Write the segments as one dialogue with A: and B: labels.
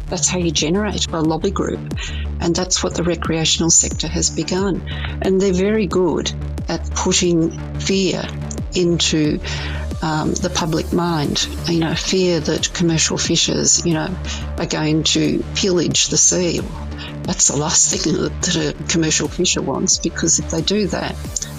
A: That's how you generate a lobby group. And that's what the recreational sector has begun. And they're very good at putting fear into the public mind, fear that commercial fishers, are going to pillage the sea. That's the last thing that a commercial fisher wants, because if they do that,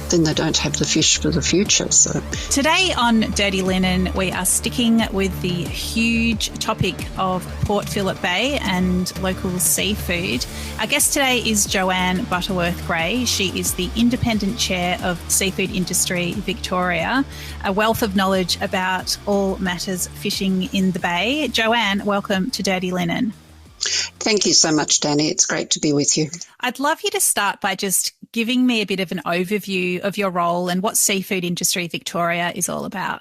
A: then they don't have the fish for the future. So
B: today on Dirty Linen, we are sticking with the huge topic of Port Phillip Bay and local seafood. Our guest today is Joanne Butterworth-Gray. She is the Independent Chair of Seafood Industry Victoria, a wealth of knowledge about all matters fishing in the Bay. Joanne, welcome to Dirty Linen.
A: Thank you so much, Dani. It's great to be with you.
B: I'd love you to start by just giving me a bit of an overview of your role and what Seafood Industry Victoria is all about.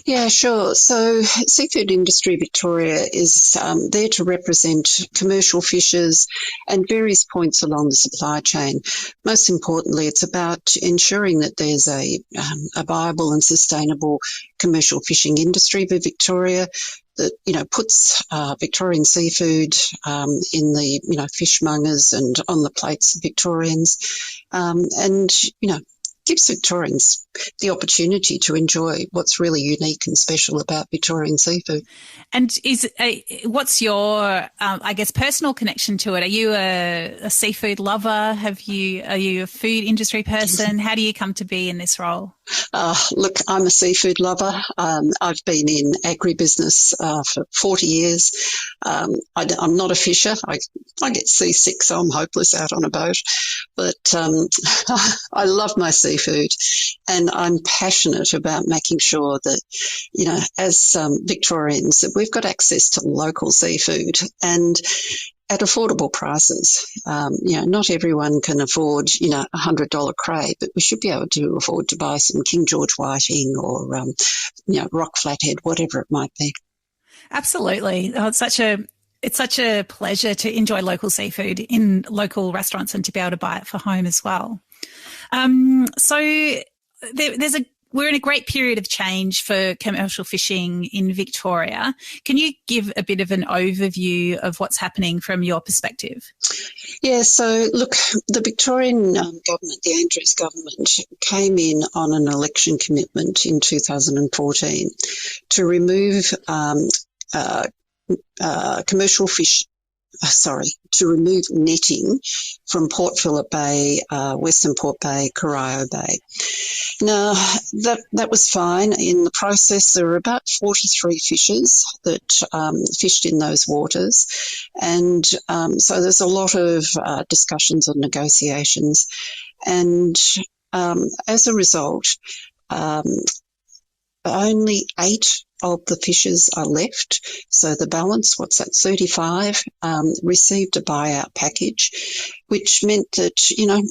A: Yeah, sure. So Seafood Industry Victoria is there to represent commercial fishers and various points along the supply chain. Most importantly, it's about ensuring that there's a viable and sustainable commercial fishing industry for Victoria that, puts Victorian seafood in the, fishmongers and on the plates of Victorians, and, gives Victorians the opportunity to enjoy what's really unique and special about Victorian seafood.
B: And what's your, personal connection to it? Are you a seafood lover? Are you a food industry person? How do you come to be in this role?
A: Look, I'm a seafood lover. I've been in agribusiness for 40 years. I'm not a fisher. I get seasick, so I'm hopeless out on a boat. But I love my seafood, and I'm passionate about making sure that, as Victorians, that we've got access to local seafood and at affordable prices. Not everyone can afford, $100 crab, but we should be able to afford to buy some King George whiting or, rock flathead, whatever it might be.
B: Absolutely. Oh, it's such a pleasure to enjoy local seafood in local restaurants and to be able to buy it for home as well. We're in a great period of change for commercial fishing in Victoria. Can you give a bit of an overview of what's happening from your perspective?
A: Yeah, so look, the Victorian government, the Andrews government, came in on an election commitment in 2014 to remove to remove netting from Port Phillip Bay, Western Port Bay, Corio Bay. Now, that was fine. In the process, there were about 43 fishers that fished in those waters. And so there's a lot of discussions and negotiations. And as a result, only 8 of the fishers are left. So the balance, 35, received a buyout package, which meant that,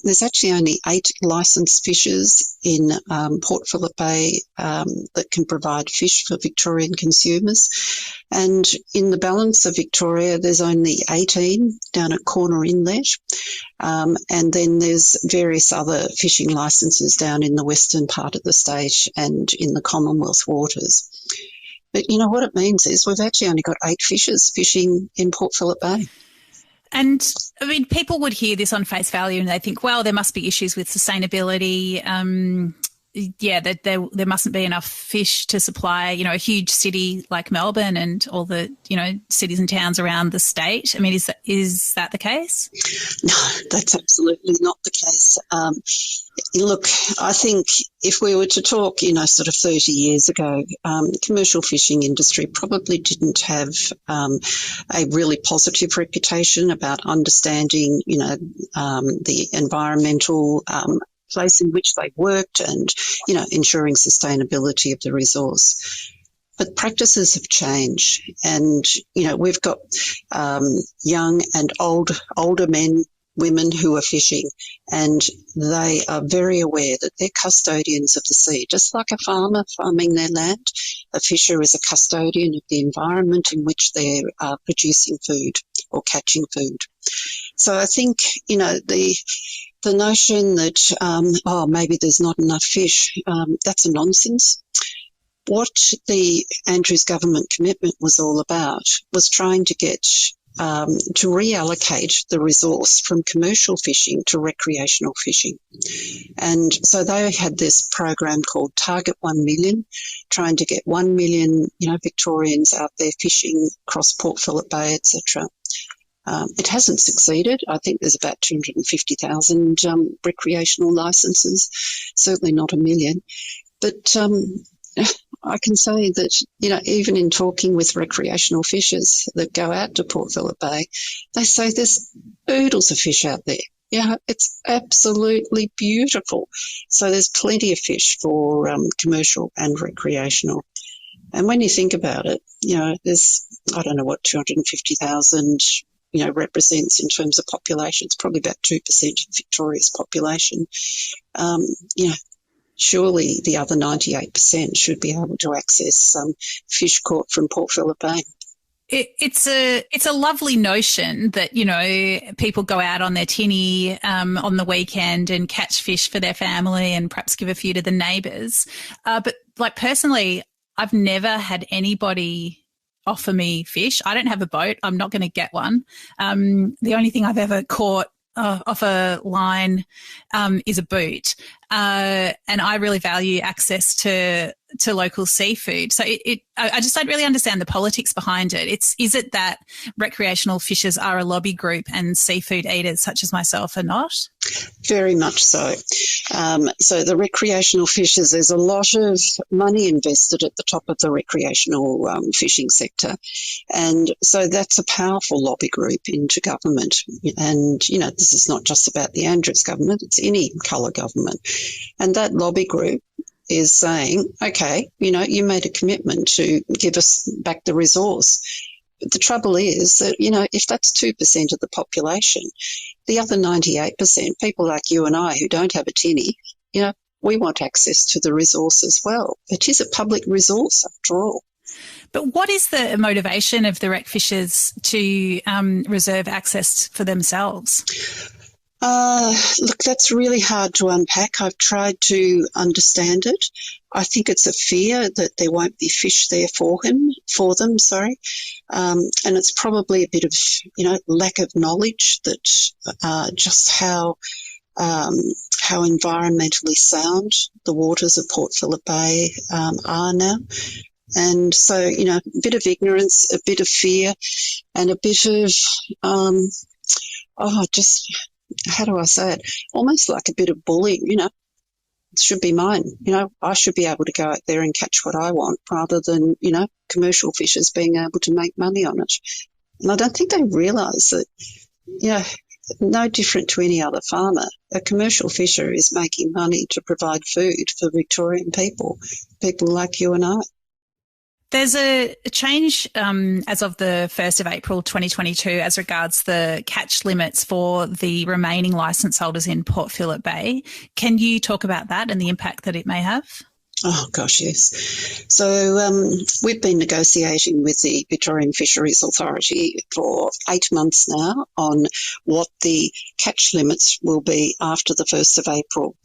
A: there's actually only 8 licensed fishers in Port Phillip Bay that can provide fish for Victorian consumers. And in the balance of Victoria, there's only 18 down at Corner Inlet. And then there's various other fishing licences down in the western part of the state and in the Commonwealth waters. But what it means is we've actually only got 8 fishers fishing in Port Phillip Bay.
B: And, people would hear this on face value and they think, well, there must be issues with sustainability. That there mustn't be enough fish to supply, a huge city like Melbourne and all the, cities and towns around the state. Is that the case?
A: No, that's absolutely not the case. Look, I think if we were to talk, sort of 30 years ago, commercial fishing industry probably didn't have a really positive reputation about understanding, the environmental place in which they worked and, ensuring sustainability of the resource. But practices have changed and, we've got young and older men, women who are fishing, and they are very aware that they're custodians of the sea. Just like a farmer farming their land, a fisher is a custodian of the environment in which they're producing food or catching food. So I think, the notion that, maybe there's not enough fish, that's a nonsense. What the Andrews government commitment was all about was trying to get to reallocate the resource from commercial fishing to recreational fishing. And so they had this program called Target 1 Million, trying to get 1 million, Victorians out there fishing across Port Phillip Bay, etc. It hasn't succeeded. I think there's about 250,000 recreational licences, certainly not a million. But I can say that, even in talking with recreational fishers that go out to Port Phillip Bay, they say there's oodles of fish out there. Yeah, it's absolutely beautiful. So there's plenty of fish for commercial and recreational. And when you think about it, there's, I don't know what 250,000, represents in terms of population. It's probably about 2% of Victoria's population. Surely the other 98% should be able to access fish caught from Port Phillip Bay.
B: It's a lovely notion that, people go out on their tinny on the weekend and catch fish for their family and perhaps give a few to the neighbours. But personally, I've never had anybody offer me fish. I don't have a boat. I'm not going to get one. The only thing I've ever caught off a line is a boot. And I really value access to local seafood. So I just don't really understand the politics behind it. Is it that recreational fishers are a lobby group and seafood eaters such as myself are not?
A: Very much so. So the recreational fishers, there's a lot of money invested at the top of the recreational fishing sector. And so that's a powerful lobby group into government. And, this is not just about the Andrews government, it's any colour government. And that lobby group is saying, okay, you made a commitment to give us back the resource. But the trouble is that, if that's 2% of the population, the other 98%, people like you and I who don't have a tinny, we want access to the resource as well. It is a public resource after all.
B: But what is the motivation of the rec fishers to reserve access for themselves?
A: Look, that's really hard to unpack. I've tried to understand it. I think it's a fear that there won't be fish there for them. And it's probably a bit of, lack of knowledge that just how environmentally sound the waters of Port Phillip Bay are now. And so, a bit of ignorance, a bit of fear, and a bit of, how do I say it? Almost like a bit of bullying, it should be mine. I should be able to go out there and catch what I want rather than, commercial fishers being able to make money on it. And I don't think they realise that, no different to any other farmer, a commercial fisher is making money to provide food for Victorian people like you and I.
B: There's a change as of the 1st of April 2022 as regards the catch limits for the remaining licence holders in Port Phillip Bay. Can you talk about that and the impact that it may have?
A: Oh, gosh, yes. So we've been negotiating with the Victorian Fisheries Authority for 8 months now on what the catch limits will be after the 1st of April.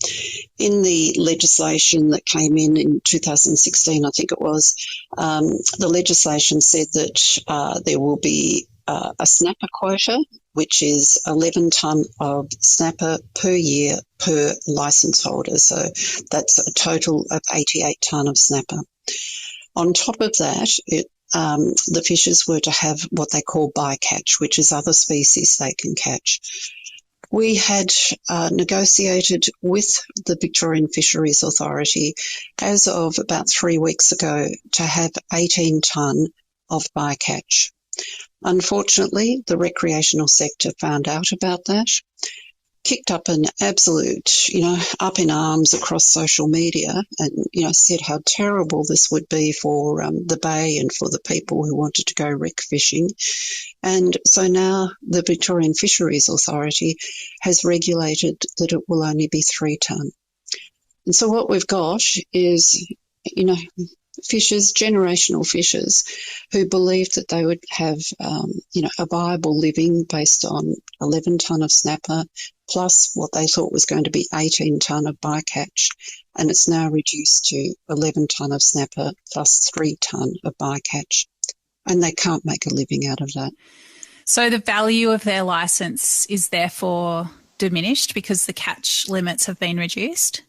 A: In the legislation that came in 2016, I think it was, the legislation said that there will be a snapper quota, which is 11 tonne of snapper per year per licence holder. So that's a total of 88 tonne of snapper. On top of that, the fishers were to have what they call bycatch, which is other species they can catch. We had negotiated with the Victorian Fisheries Authority as of about 3 weeks ago to have 18 tonne of bycatch. Unfortunately, the recreational sector found out about that, kicked up an absolute, up in arms across social media and, said how terrible this would be for the bay and for the people who wanted to go rec fishing. And so now the Victorian Fisheries Authority has regulated that it will only be 3 tonne. And so what we've got is, fishers, generational fishers, who believed that they would have, a viable living based on 11 tonne of snapper plus what they thought was going to be 18 tonne of bycatch. And it's now reduced to 11 tonne of snapper plus 3 tonne of bycatch. And they can't make a living out of that.
B: So the value of their licence is therefore diminished because the catch limits have been reduced?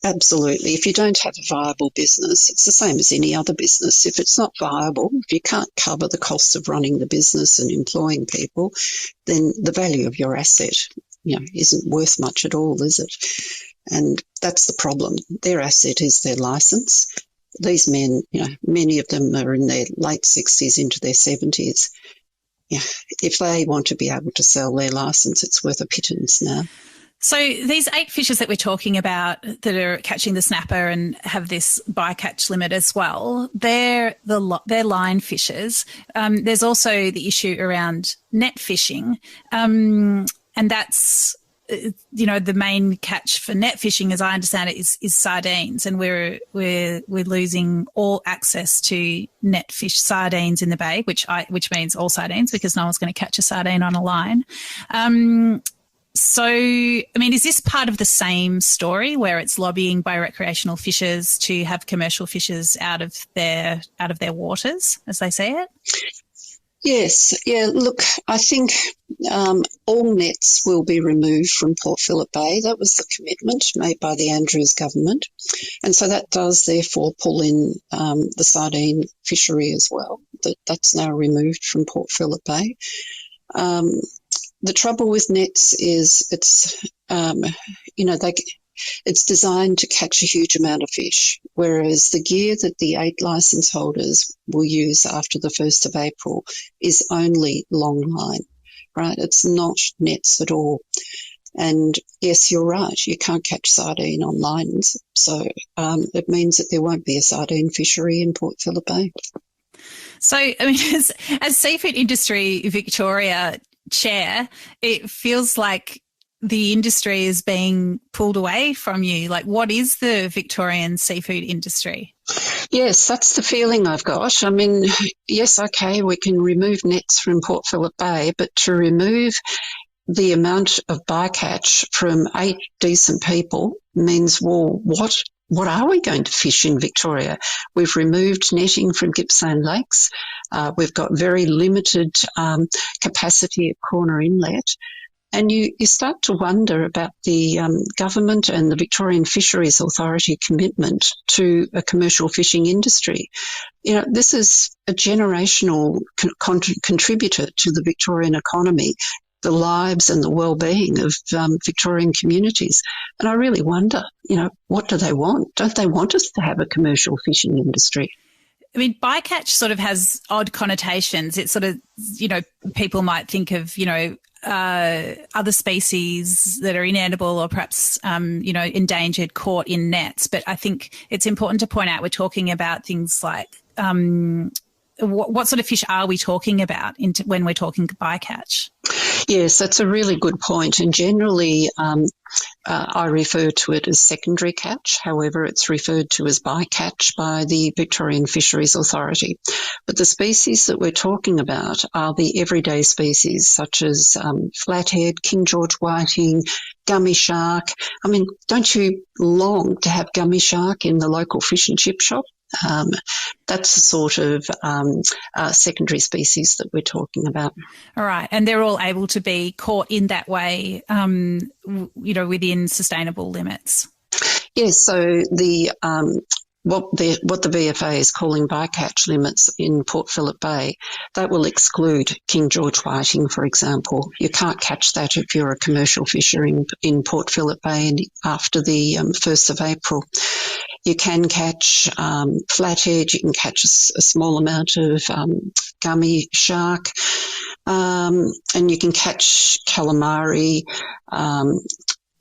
A: Absolutely. If you don't have a viable business, it's the same as any other business. If it's not viable, if you can't cover the costs of running the business and employing people, then the value of your asset, isn't worth much at all, is it? And that's the problem. Their asset is their licence. These men, many of them are in their late 60s into their 70s. If they want to be able to sell their licence, it's worth a pittance now.
B: So these 8 fishers that we're talking about that are catching the snapper and have this bycatch limit as well, they're line fishers. There's also the issue around net fishing, and that's the main catch for net fishing, as I understand it, is sardines, and we're losing all access to net fish sardines in the bay, which means all sardines because no one's going to catch a sardine on a line. So, is this part of the same story where it's lobbying by recreational fishers to have commercial fishers out of their waters, as they say it?
A: Yes. Yeah, look, I think all nets will be removed from Port Phillip Bay. That was the commitment made by the Andrews government. And so that does therefore pull in the sardine fishery as well. That's now removed from Port Phillip Bay. The trouble with nets is it's designed to catch a huge amount of fish, whereas the gear that the 8 licence holders will use after the 1st of April is only long line, right? It's not nets at all. And yes, you're right, you can't catch sardine on lines. So it means that there won't be a sardine fishery in Port Phillip Bay.
B: So, as Seafood Industry Victoria chair, it feels like the industry is being pulled away from you. Like, what is the Victorian seafood industry?
A: Yes, that's the feeling I've got. Yes, okay, we can remove nets from Port Phillip Bay, but to remove the amount of bycatch from 8 decent people means, well, what are we going to fish in Victoria? We've removed netting from Gippsland Lakes. We've got very limited capacity at Corner Inlet. And you start to wonder about the government and the Victorian Fisheries Authority commitment to a commercial fishing industry. This is a generational contributor to the Victorian economy, the lives and the well-being of Victorian communities. And I really wonder, what do they want? Don't they want us to have a commercial fishing industry?
B: Bycatch sort of has odd connotations. It's sort of, people might think of, other species that are inedible or perhaps, endangered caught in nets. But I think it's important to point out we're talking about things like what sort of fish are we talking about when we're talking bycatch?
A: Yes, that's a really good point. And generally, I refer to it as secondary catch. However, it's referred to as bycatch by the Victorian Fisheries Authority. But the species that we're talking about are the everyday species, such as flathead, King George whiting, gummy shark. Don't you long to have gummy shark in the local fish and chip shop? That's the sort of secondary species that we're talking about.
B: All right. And they're all able to be caught in that way, within sustainable limits.
A: Yes. So what the VFA is calling bycatch limits in Port Phillip Bay, that will exclude King George whiting, for example. You can't catch that if you're a commercial fisher in Port Phillip Bay after the 1st of April. You can catch flathead, you can catch a small amount of gummy shark, and you can catch calamari.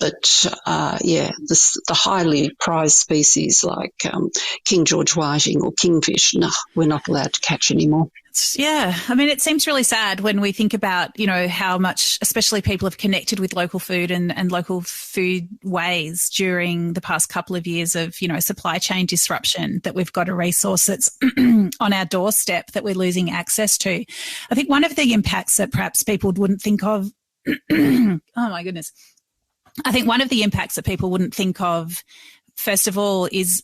A: But the highly prized species like King George whiting or kingfish, no, we're not allowed to catch anymore.
B: Yeah. It seems really sad when we think about, how much, especially people have connected with local food and local food ways during the past couple of years of, supply chain disruption, that we've got a resource that's on our doorstep that we're losing access to. I think one of the impacts that perhaps people wouldn't think of, oh my goodness. I think one of the impacts that people wouldn't think of, first of all, is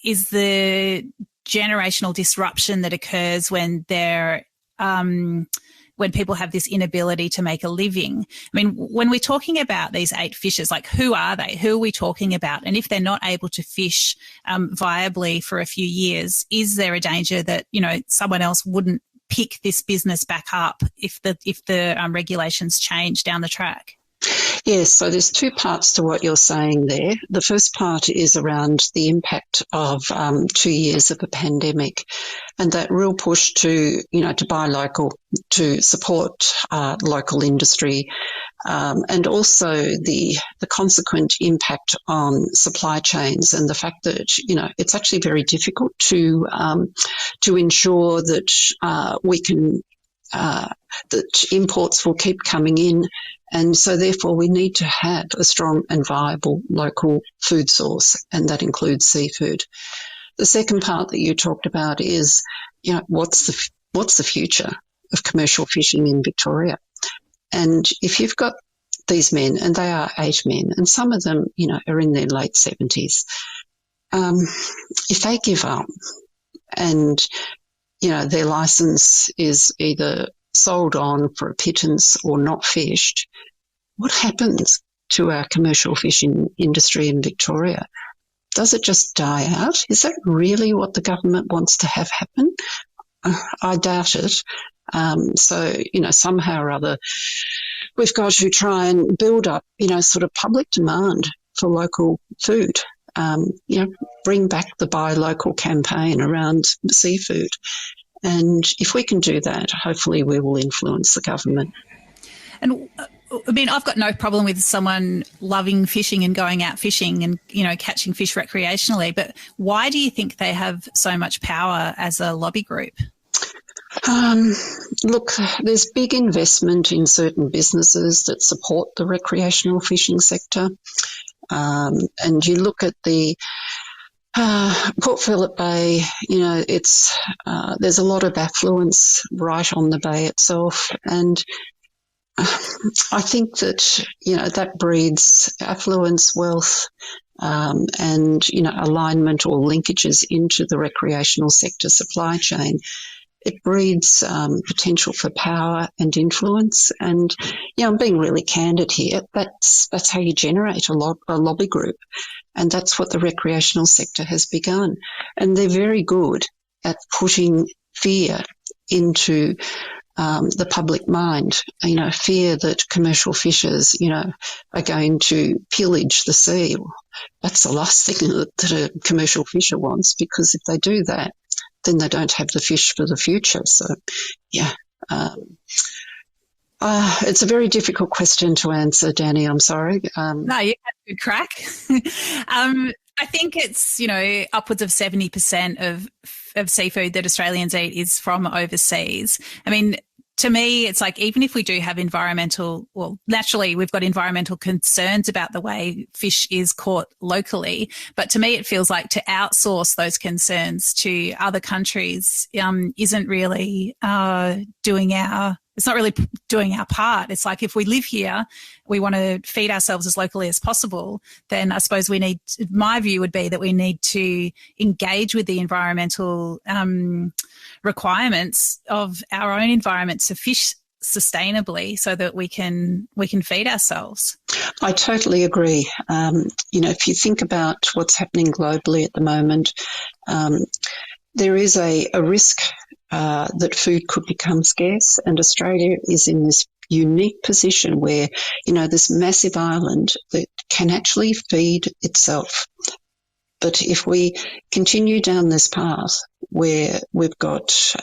B: the generational disruption that occurs when there when people have this inability to make a living. I mean, when we're talking about these 8 fishers, like who are they? Who are we talking about? And if they're not able to fish viably for a few years, is there a danger that, you know, someone else wouldn't pick this business back up if the regulations change down the track?
A: Yes, so there's 2 parts to what you're saying there. The first part is around the impact of 2 years of a pandemic and that real push to buy local, to support local industry, and also the consequent impact on supply chains and the fact that, you know, it's actually very difficult to ensure that we can that imports will keep coming in. And so therefore we need to have a strong and viable local food source, and that includes seafood. The second part that you talked about is, you know, what's the future of commercial fishing in Victoria? And if you've got these men, and they are 8 men, and some of them, you know, are in their late 70s, if they give up and, you know, their licence is either sold on for a pittance or not fished, what happens to our commercial fishing industry in Victoria? Does it just die out? Is that really what the government wants to have happen? I doubt it. So, you know, somehow or other, we've got to try and build up, you know, sort of public demand for local food. You know, bring back the buy local campaign around seafood. And if we can do that, hopefully we will influence the government.
B: And I mean, I've got no problem with someone loving fishing and going out fishing and, you know, catching fish recreationally. But why do you think they have so much power as a lobby group?
A: Look, there's big investment in certain businesses that support the recreational fishing sector. And you look at the Port Phillip Bay, you know, it's there's a lot of affluence right on the bay itself, and I think that, you know, that breeds affluence, wealth, and, you know, alignment or linkages into the recreational sector supply chain. It breeds potential for power and influence, and, you know, I'm being really candid here. That's how you generate a lobby group. And that's what the recreational sector has begun. And they're very good at putting fear into the public mind, you know, fear that commercial fishers, you know, are going to pillage the sea. That's the last thing that a commercial fisher wants, because if they do that, then they don't have the fish for the future. So, yeah. It's a very difficult question to answer, Dani. I'm sorry.
B: No, you had a good crack. I think it's, you know, upwards of 70% of seafood that Australians eat is from overseas. I mean, to me, it's like, even if we do have naturally we've got environmental concerns about the way fish is caught locally. But to me, it feels like to outsource those concerns to other countries isn't really it's not really doing our part. It's like, if we live here, we want to feed ourselves as locally as possible, then I suppose my view would be that we need to engage with the environmental requirements of our own environment to fish sustainably so that we can feed ourselves.
A: I totally agree. You know, if you think about what's happening globally at the moment, there is a risk that food could become scarce, and Australia is in this unique position where, you know, this massive island that can actually feed itself. But if we continue down this path where we've got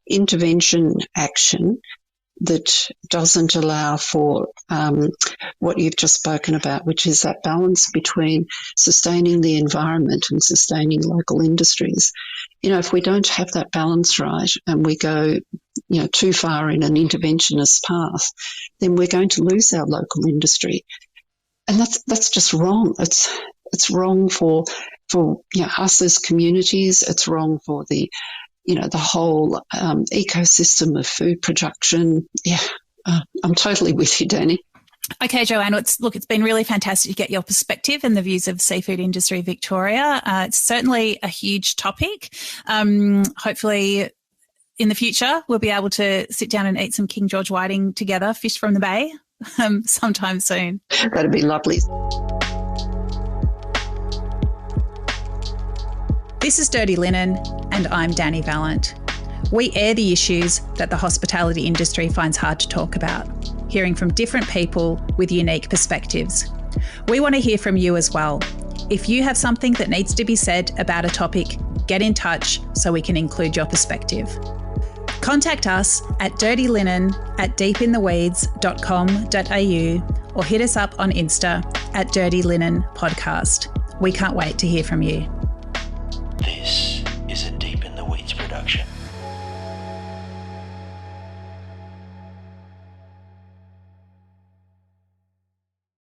A: intervention action that doesn't allow for what you've just spoken about, which is that balance between sustaining the environment and sustaining local industries. You know, if we don't have that balance right and we go, you know, too far in an interventionist path, then we're going to lose our local industry. And that's just wrong. It's wrong for you know, us as communities. It's wrong for the, you know, the whole ecosystem of food production. Yeah, I'm totally with you, Dani.
B: Okay, Joanne, it's been really fantastic to get your perspective and the views of Seafood Industry Victoria. It's certainly a huge topic. Hopefully, in the future we'll be able to sit down and eat some King George whiting together, fish from the bay, sometime soon.
A: That'd be lovely.
B: This is Dirty Linen, and I'm Dani Valent. We air the issues that the hospitality industry finds hard to talk about, hearing from different people with unique perspectives. We want to hear from you as well. If you have something that needs to be said about a topic, get in touch so we can include your perspective. Contact us at dirtylinen@deepintheweeds.com.au or hit us up on Insta at Dirty Linen Podcast. We can't wait to hear from you.
C: This